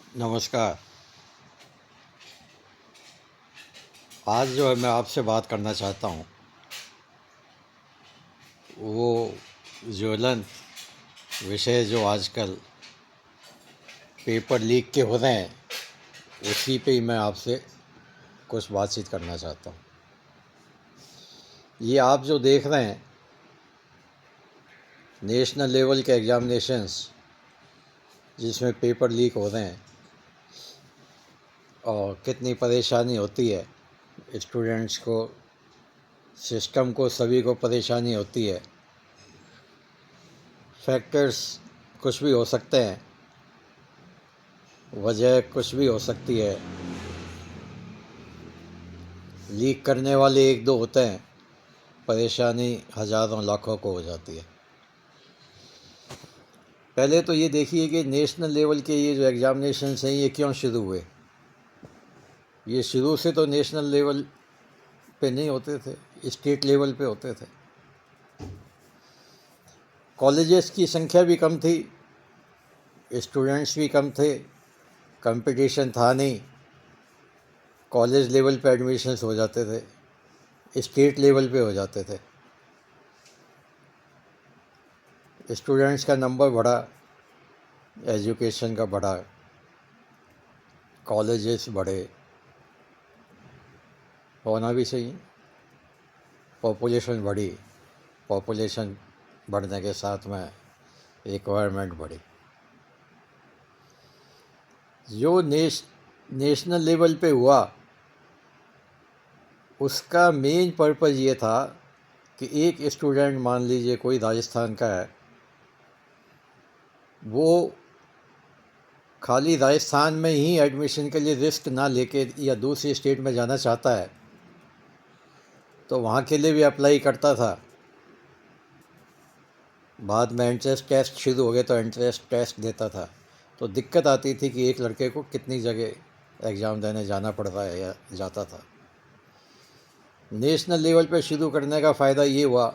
नमस्कार। आज जो है मैं आपसे बात करना चाहता हूँ वो ज्वलंत विषय जो आजकल पेपर लीक के हो रहे हैं उसी पे ही मैं आपसे कुछ बातचीत करना चाहता हूँ। ये आप जो देख रहे हैं नेशनल लेवल के एग्ज़ामिनेशंस जिसमें पेपर लीक हो रहे हैं और कितनी परेशानी होती है स्टूडेंट्स को, सिस्टम को, सभी को परेशानी होती है। फैक्टर्स कुछ भी हो सकते हैं, वजह कुछ भी हो सकती है। लीक करने वाले एक दो होते हैं, परेशानी हज़ारों लाखों को हो जाती है। पहले तो ये देखिए कि नेशनल लेवल के ये जो एग्ज़ामिनेशंस हैं ये क्यों शुरू हुए। ये शुरू से तो नेशनल लेवल पे नहीं होते थे, स्टेट लेवल पे होते थे। कॉलेजेस की संख्या भी कम थी, स्टूडेंट्स भी कम थे, कंपटीशन था नहीं, कॉलेज लेवल पे एडमिशन्स हो जाते थे, स्टेट लेवल पे हो जाते थे। स्टूडेंट्स का नंबर बढ़ा, एजुकेशन का बढ़ा, कॉलेजेस बढ़े, होना भी चाहिए। पॉपुलेशन बढ़ी, पॉपुलेशन बढ़ने के साथ में रिक्वायरमेंट बढ़ी। जो नेशनल लेवल पे हुआ उसका मेन पर्पज़ ये था कि एक स्टूडेंट, मान लीजिए कोई राजस्थान का है, वो खाली राजस्थान में ही एडमिशन के लिए रिस्क ना लेके या दूसरी स्टेट में जाना चाहता है तो वहाँ के लिए भी अप्लाई करता था। बाद में एंट्रेंस टेस्ट शुरू हो गए तो एंट्रेंस टेस्ट देता था। तो दिक्कत आती थी कि एक लड़के को कितनी जगह एग्ज़ाम देने जाना पड़ रहा है या जाता था। नेशनल लेवल पे शुरू करने का फ़ायदा ये हुआ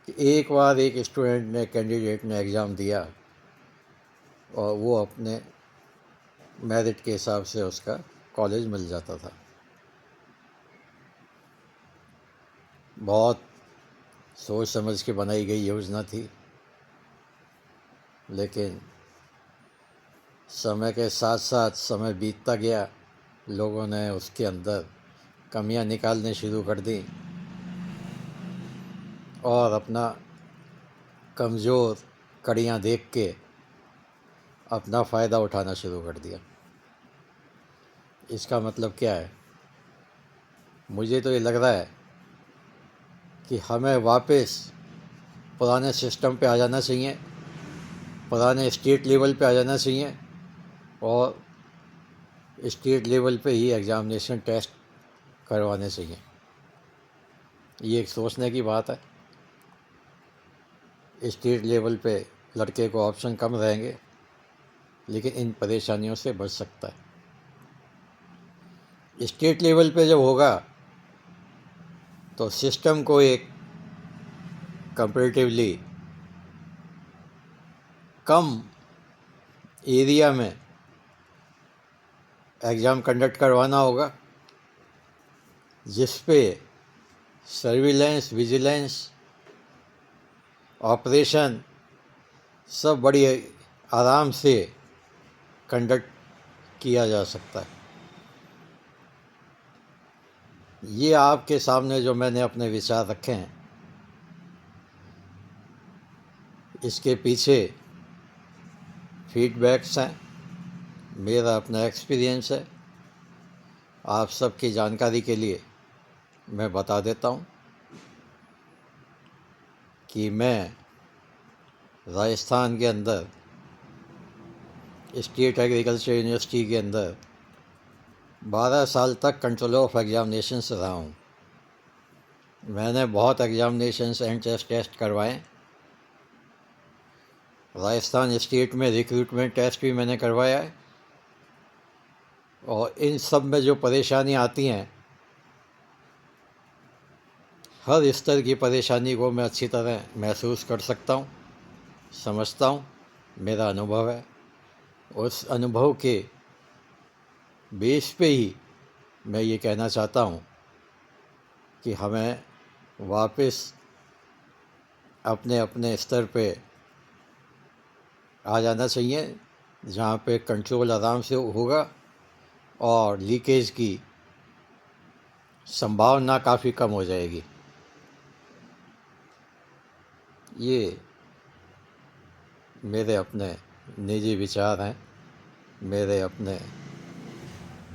कि एक बार एक स्टूडेंट ने, कैंडिडेट ने एग्ज़ाम दिया और वो अपने मेरिट के हिसाब से उसका कॉलेज मिल जाता था। बहुत सोच समझ के बनाई गई योजना थी, लेकिन समय के साथ साथ समय बीतता गया, लोगों ने उसके अंदर कमियां निकालने शुरू कर दी और अपना कमज़ोर कड़ियाँ देख के अपना फ़ायदा उठाना शुरू कर दिया। इसका मतलब क्या है? मुझे तो ये लग रहा है कि हमें वापस पुराने सिस्टम पे आ जाना चाहिए, पुराने स्टेट लेवल पे आ जाना चाहिए और स्टेट लेवल पे ही एग्ज़ामिनेशन टेस्ट करवाने चाहिए। ये एक सोचने की बात है। स्टेट लेवल पे लड़के को ऑप्शन कम रहेंगे, लेकिन इन परेशानियों से बच सकता है। स्टेट लेवल पे जब होगा तो सिस्टम को एक कंपैरेटिवली कम एरिया में एग्ज़ाम कंडक्ट करवाना होगा, जिस पे सर्विलेंस, विजिलेंस, ऑपरेशन सब बड़ी आराम से कंडक्ट किया जा सकता है। ये आपके सामने जो मैंने अपने विचार रखे हैं, इसके पीछे फीडबैक्स हैं, मेरा अपना एक्सपीरियंस है। आप सबकी जानकारी के लिए मैं बता देता हूँ कि मैं राजस्थान के अंदर स्टेट एग्रीकल्चर यूनिवर्सिटी के अंदर 12 साल तक कंट्रोलर ऑफ एग्ज़ामिनेशंस रहा हूँ। मैंने बहुत एग्ज़ामिनेशंस, एंट्रेंस टेस्ट करवाए। राजस्थान स्टेट में रिक्रूटमेंट टेस्ट भी मैंने करवाया है और इन सब में जो परेशानियाँ आती हैं, हर स्तर की परेशानी को मैं अच्छी तरह महसूस कर सकता हूँ, समझता हूँ, मेरा अनुभव है। उस अनुभव के बेस पे ही मैं ये कहना चाहता हूँ कि हमें वापस अपने अपने स्तर पे आ जाना चाहिए, जहाँ पे कंट्रोल आराम से होगा और लीकेज की संभावना काफ़ी कम हो जाएगी। ये मेरे अपने निजी विचार हैं, मेरे अपने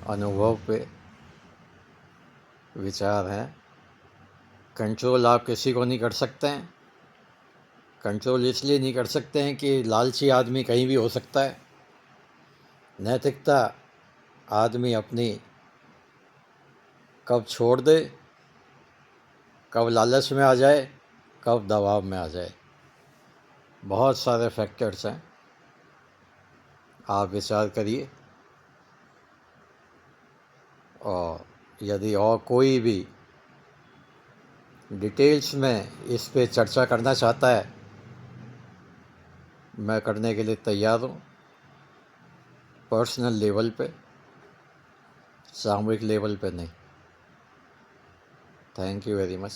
अनुभव पे विचार हैं। कंट्रोल आप किसी को नहीं कर सकते हैं। कंट्रोल इसलिए नहीं कर सकते हैं कि लालची आदमी कहीं भी हो सकता है। नैतिकता आदमी अपनी कब छोड़ दे, कब लालच में आ जाए, कब दबाव में आ जाए, बहुत सारे फैक्टर्स हैं। आप विचार करिए, और यदि और कोई भी डिटेल्स में इस पे चर्चा करना चाहता है, मैं करने के लिए तैयार हूँ, पर्सनल लेवल पे, सामूहिक लेवल पे नहीं। Thank you very much.